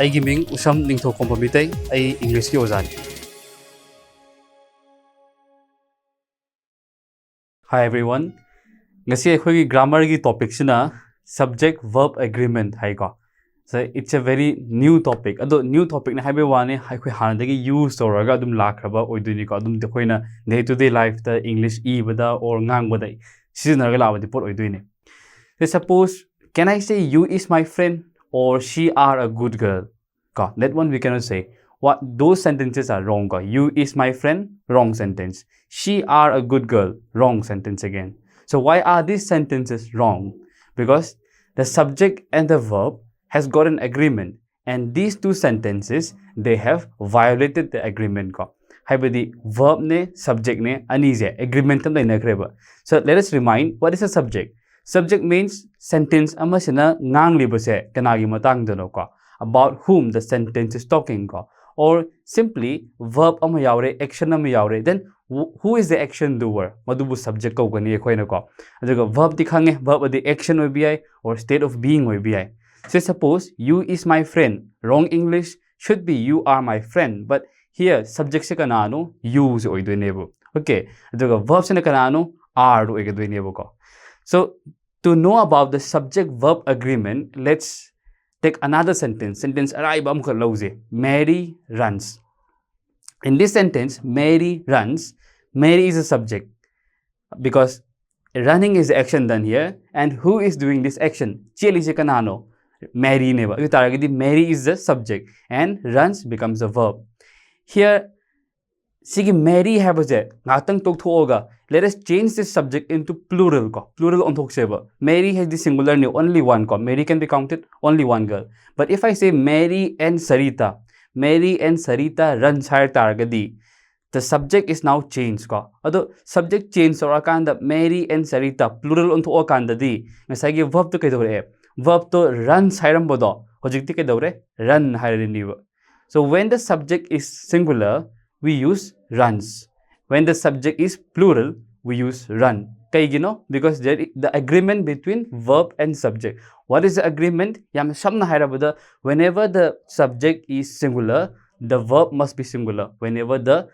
ꯑꯩꯒꯤ ꯃꯤꯡ ꯎꯁꯝ ꯅꯤꯡꯊꯧꯈꯣꯝꯕ ꯃꯤꯇꯩ ꯑꯩ ꯏꯪꯂꯤꯁꯀꯤ ꯑꯣꯖꯥꯅꯤ. Hi everyone. ngasi akhoi grammar gi topic sina subject verb agreement hai ko. So it's a very new topic. Ado new topic na haibe wane akhoi hanadagi use toraga adum lakraba oiduni ko adum dekoina day to day life ta English e bada or ngang bada seasonal labadi pot oiduni. So suppose can I say you is my friend or she are a good girl? Ka that one we cannot say. What those sentences are wrong. Ka you is my friend, wrong sentence. She are a good girl, wrong sentence again. So why are these sentences wrong? Because the subject and the verb has got an agreement, and these two sentences they have violated the agreement. Ka haibadi verb ne subject ne anize agreement tam na kreba. So let us remind what is a subject. Subject means sentence amasina ngang libase kanagi matang dono ka about whom the sentence is talking ka, or simply verb ama yaure action ama yaure, then who is the action doer madubu subject ko gani ekhoina ko aduga verb dikhange verb adi action oi bi or state of being oi bi. So suppose you is my friend, wrong English should be you are my friend, but here subject se kanano you se oi doinebu. Okay, aduga verb se kanano are oi ga doinebu ko. So to know about the subject verb agreement, let's take another sentence. Sentence arrive am lauze. Mary runs. In this sentence, Mary runs. Mary is a subject because running is the action done here, and who is doing this action? Cheli se kanano. Mary neva. Mary is the subject and runs becomes a verb. Here Sigi Mary have a ngatang tok thoga. Let us change this subject into plural ko. Plural on thok seba. Mary has the singular name, only one ko. Mary can be counted only one girl. But if I say Mary and Sarita run higher targadi, the subject is now changed ko. Ado subject change or akanda Mary and Sarita plural on thok akanda di. Masagi verb to kedore. Verb to run higher bodo. Hojikti kedore run higher in. So when the subject is singular, we use runs. When the subject is plural, we use run. Kaigino? Because the agreement between verb and subject. What is the agreement? Whenever the subject is singular, the verb must be singular. Whenever the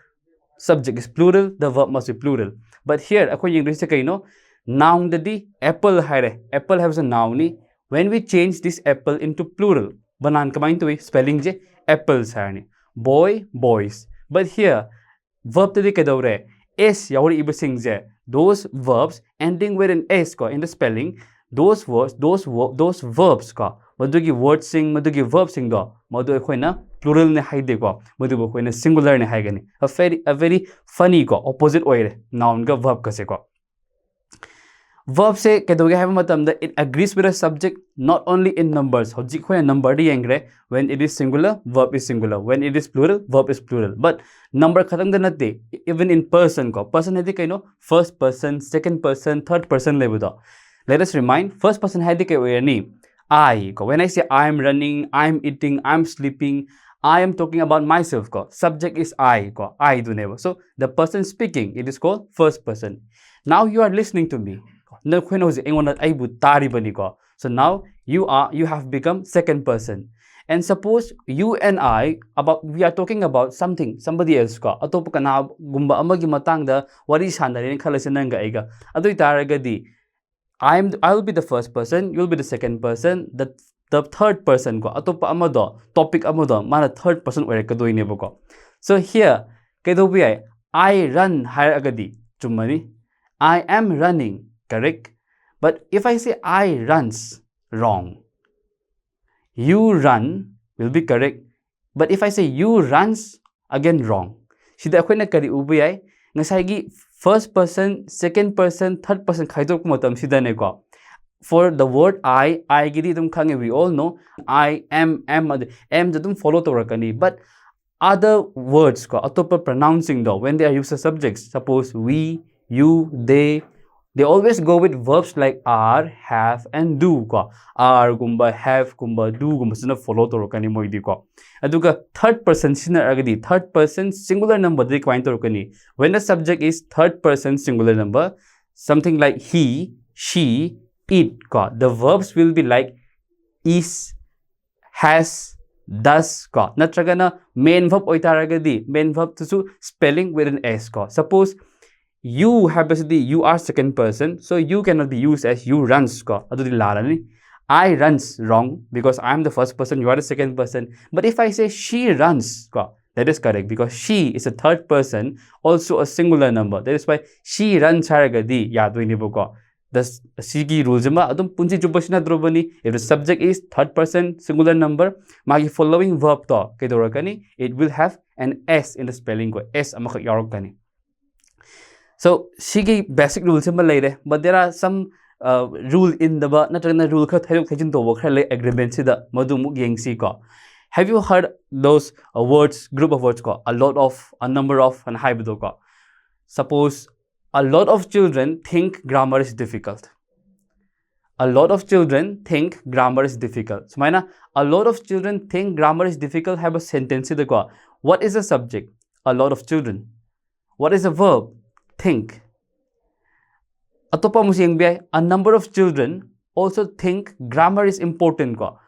subject is plural, the verb must be plural. But here, according to noun the apple hire. Apple has a noun. When we change this apple into plural, banan kamain to spelling je apples hire. Boy, boys. But here, verb to the S yauri ibasingje. Those verbs ending with an S ko in the spelling, those verbs ko. Madugi word sing, madugi verb sing do. Madu ekhoina plural ne haide ko. Madu ekhoina singular ne haigani. A very funny ko opposite way noun ka verb kase ko. Verb se kedoge have matam that it agrees with a subject not only in numbers. Hojik khoya number di engre. When it is singular, verb is singular. When it is plural, verb is plural. But number khatang da natte even in person ko. Person hedi kaino first person, second person, third person level do. Let us remind first person hedi kai ni I ko. When I say I am running, I am eating, I am sleeping, I am talking about myself ko. Subject is I ko. I do never. So the person speaking, it is called first person. Now you are listening to me. So now you have become second person. And suppose you and I we are talking about somebody else ko. Atop kana gumba amagi matang da wari sandarin khalasin nga aiga. Adoy taragadi I will be the first person, you'll be the second person, the third person ko. Atop amado topic amado mana third person where kadoy nebo ko. So here kedo I run higher agadi chumani. I am running. Correct? But if I say I runs, wrong. You run will be correct. But if I say you runs, again wrong. Sida akoy nagkari ubay ngasay first person, second person, third person khaidok motam sida ne ko. For the word I gidi dum khange, we all know I am dadum follow to rakani. But other words ko atopa pronouncing do when they are used as subjects, suppose we, you, they always go with verbs like are, have, and do ko. Are gumba, have gumba, do gumba sina follow to rokani moidi ko. Aduga third person sina agadi third person singular number di kwain to rokani. When the subject is third person singular number, something like he, she, it ko. The verbs will be like is, has, does ko natragana main verb oitaragadi main verb to spelling with an s ko. Suppose you have basically you are second person, so you cannot be used as you runs ko. Adu di lalani. I runs wrong because I am the first person, you are the second person. But if I say she runs ko, that is correct because she is a third person, also a singular number. That is why she runs haragadi yaduini ko. The Sigi rules adum punji jubashina drobani. If the subject is third person singular number, magi following verb to kedorakani, it will have an s in the spelling ko. S amaka yarokani. So Sigi basic rules later, but there are some rule in the rule agreement have you heard those words, group of words ko? A lot of, a number of, and hybrid ko. Suppose a lot of children think grammar is difficult. A lot of children think grammar is difficult. So a lot of children think grammar is difficult have a sentence ko. What is the subject? A lot of children. What is the verb? Think. A number of children also think grammar is important ko.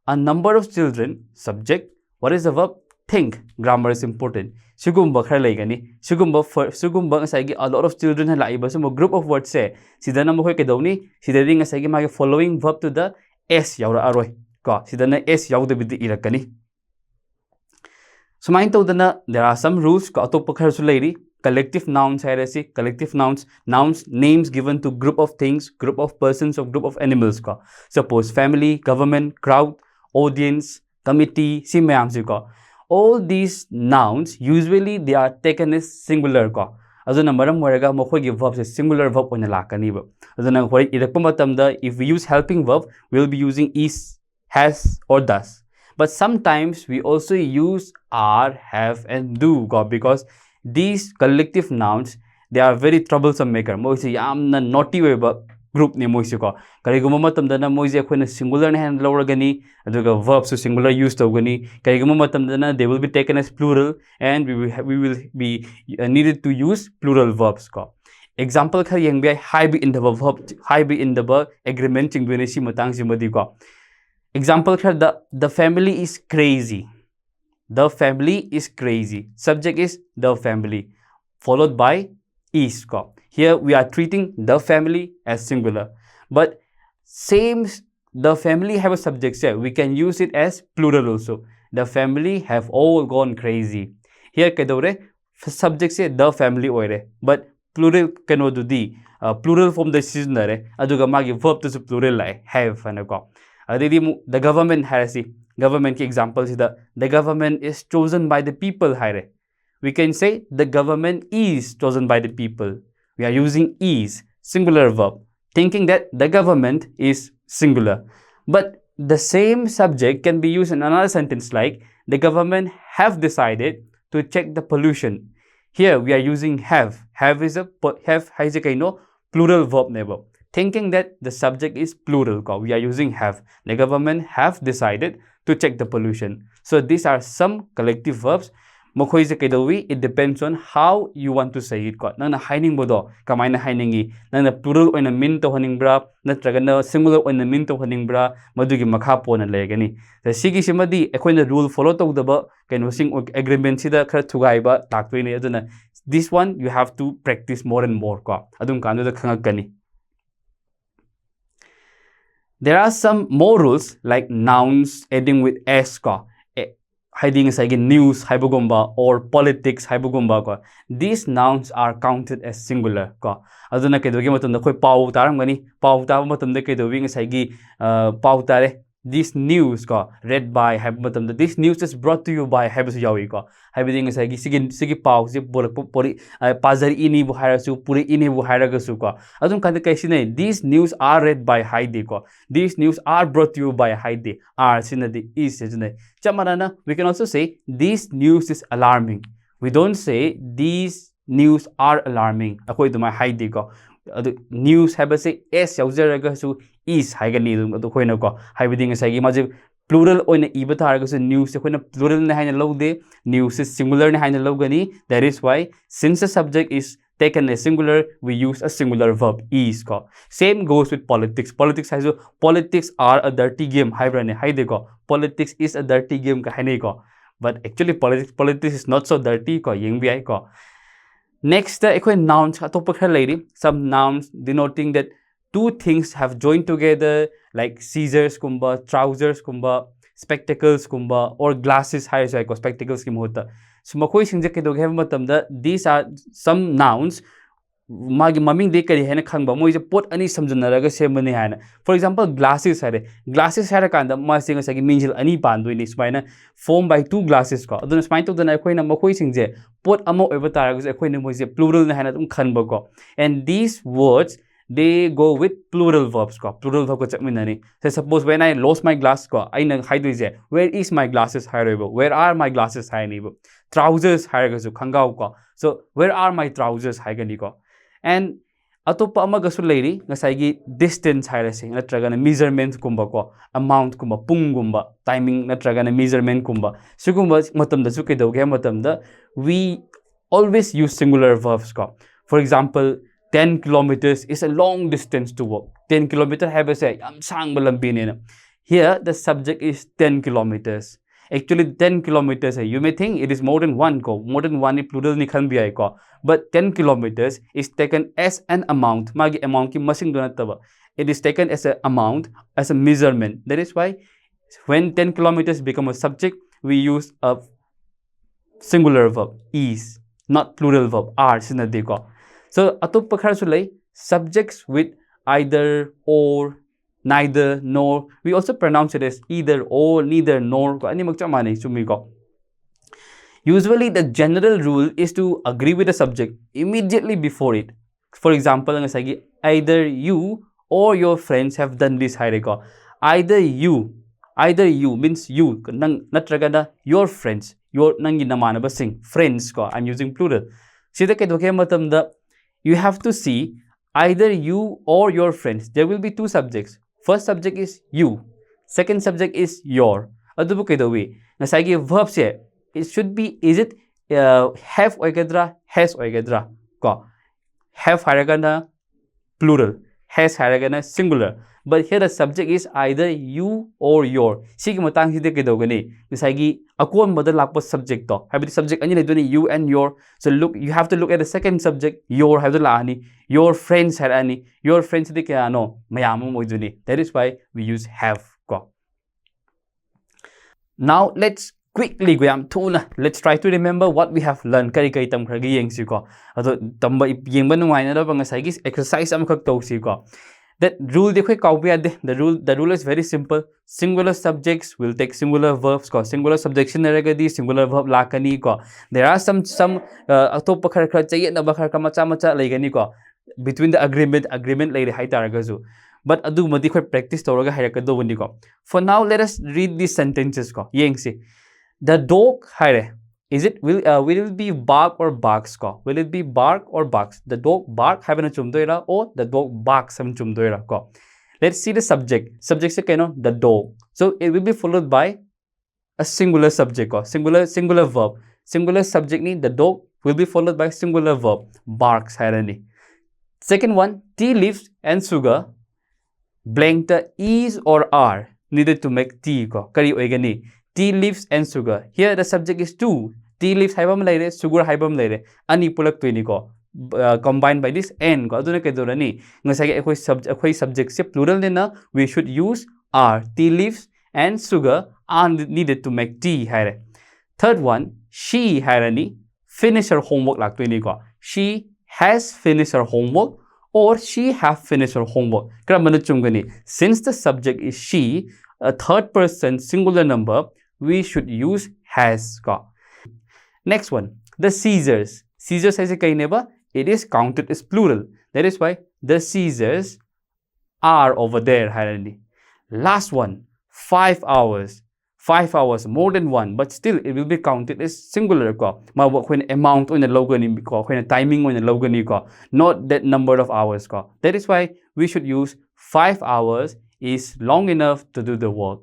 A number of children, subject, what is the verb? Think grammar is important. Sugumba kharlaigani. Sugumba ngasagi a lot of children halaiba so group of words say sidana mo kedawni sidari ngasagi magi following verb to the s yaura aroi ko sidana s yaude bidi irakani. So mind tawdana there are some rules ko atoppa kharsu lairi. Collective nouns hairasi, collective nouns, nouns, names given to group of things, group of persons, or group of animals ko. Suppose family, government, crowd, audience, committee, all these nouns usually they are taken as singular ko. Aduna maram moraga mokhogi verbs is singular verb on lakani ba. Aduna hoi irakpa matamda if we use helping verb we will be using is, has, or does. But sometimes we also use are, have, and do ko because these collective nouns they are very troublesome maker. Moise yamna naughty way ba group ni moise ko. Kariguma matamdana moise akhona singular na hand lawragani aduga verbs to singular use tawgani. Kariguma matamdana they will be taken as plural and we will be needed to use plural verbs ko. Example khar yang bi high be in the verb high be in the verb agreement ching bene si matang si madi ko. Example khar the family is crazy. The family is crazy. Subject is the family, followed by is. Here we are treating the family as singular. But same, the family have a subject here. We can use it as plural also. The family have all gone crazy. Here kadore subject say the family oire. But plural kano do the plural form the season aduga magi verb to plural like have anako. The government has government example is the government is chosen by the people. We can say the government is chosen by the people. We are using is, singular verb, thinking that the government is singular. But the same subject can be used in another sentence like the government have decided to check the pollution. Here we are using have. Have is a plural verb never. Thinking that the subject is plural, we are using have. The government have decided to check the pollution. So these are some collective verbs. It depends on how you want to say it. Nang na haining bodo, kamay na hainingi. Nang na plural o na min to haning bra, na traga na singular o na min to haning bra, madugi makhapo na legani. Sa sige si madi, ako na rule follow to daba, kaya sing agreement sida kaya tugay ba, takto na ito na. This one, you have to practice more and more. Adung kano da kangag gani. There are some more rules like nouns ending with s hiding is again news haibugumba or politics haibugumba. These nouns are counted as singular. Aduna kedogi matumda koi pau taramgani pau taba matumda kedogi ngasagi pau tare. This news read by haibmatumda. This news is brought to you by haibasu yawi haibiding ngasagi sige pau si puri pazari ini bu hairasu puri ini bu hairagasu adun kanda kaisine. These news are read by Haide These news are brought to you by Haide. Are sinadi is chamarana. We can also say this news is alarming. We don't say these news are alarming. Ako ito my Haide news habase s yauzaragasu is haigani adu koina haibiding ngasagi maji plural oina iba taragasu news koina plural na haina lode news is singular na haina logani. That is why since the subject is taken as singular, we use a singular verb, is ko. Same goes with politics. Politics has politics are a dirty game. Politics is a dirty game ko. But actually politics is not so dirty ko. Ko. Next, nouns some nouns denoting that two things have joined together, like scissors kumba, trousers kumba, spectacles kumba, or glasses spectacles ki muhutta. So makoi singje ke doge matamda these are some nouns magi maming de kari hena khangba moi je pot ani samjunaraga semani hana. For example, glasses hare kanda ma singa sagi minjil ani pandoi ni smaina form by two glasses ko aduna smai to dana khoi na makoi singje pot amo oiba taraga khoi na moi je plural na hana tum khanba ko. And these words they go with plural verbs ko. Plural verb ko chakminani. So suppose when I lost my glass ko I na haidu je where is my glasses hairebo, where are my glasses hainibo, trousers hairega su khangau ko. So where are my trousers haigani ko. And atopa amagasu lady ngasai distance hairase natragana measurement kumba ko, amount kumba, pung kumba, timing natragana measurement kumba. Sugumba matamda su kedoge matamda we always use singular verbs ko. For example, 10 kilometers is a long distance to walk. 10 kilometers have a say am sang balambini. Here the subject is 10 kilometers. Actually 10 kilometers you may think it is more than one ko, more than one plural ni khan bi ko. But 10 kilometers is taken as an amount. Magi amount ki masing do nataba. It is taken as an amount, as a measurement. That is why when 10 kilometers become a subject, we use a singular verb, is, not plural verb, are sinadi ko. So atup pakhar sulay subjects with either, or, neither, nor. We also pronounce it as either, or, neither, nor. Usually the general rule is to agree with the subject immediately before it. For example, either you or your friends have done this. Either you means you, your friends, your friends. I'm using plural. You have to see either you or your friends. There will be two subjects. First subject is you. Second subject is your. Adubu kedawi. Nasagi verbs here. It should be, is it have oigadra, has oigadra. Ko. Have haragana plural. Has haragana singular. But here the subject is either you or your. Sige matang hide kedogani. Nasagi akon model lakpo subject to. Have the subject ani ledoni you and your. So look, you have to look at the second subject. Your have the laani. Your friends had ani. Your friends de kaya no mayamu moiduni. That is why we use have ko. Now let's quickly let's try to remember what we have learned. Kari kari tam khargi yengsi ko. Ado tamba yengba nungai na ba ngasai exercise am khak tawsi ko. That rule the rule is very simple. Singular subjects will take singular verbs ko. Singular subjection naragadi singular verb lakani ko. There are some atop khar khar chaye na ba khar ka macha laigani ko. Between the agreement lairi hai taragazu. But adu madi khoi practice toraga hairaka do ko. For now let us read these sentences ko. Yengsi. The dog haire. Will it be bark or barks ko? Will it be bark or barks? The dog bark have na chumdoira or the dog barks have chumdoira ko. Let's see the subject. Subject se keno the dog. So it will be followed by a singular subject ko. Singular verb. Singular subject ni the dog will be followed by singular verb. Barks haire ni. Second one, tea leaves and sugar blank the is or are needed to make tea ko. Kari oigani. Tea leaves and sugar. Here the subject is two. Tea leaves haibam laire, sugar haibam laire. Ani pulak tuini ko. Combined by this n ko. Aduna kedora ni. Ngasagi ako'y subject se plural nina. We should use are. Tea leaves and sugar are needed to make tea haire. Third one, she hairani finish her homework lak tuini ko. She has finished her homework or she have finished her homework. Since the subject is she, a third person singular number, we should use has ka. Next one, the scissors. Scissors has a kaineba. It is counted as plural. That is why the scissors are over there. Last one, 5 hours. 5 hours, more than one, but still it will be counted as singular ko. When amount on the logo ni ko, when timing on the logo ni ko, not that number of hours ko. That is why we should use 5 hours is long enough to do the work.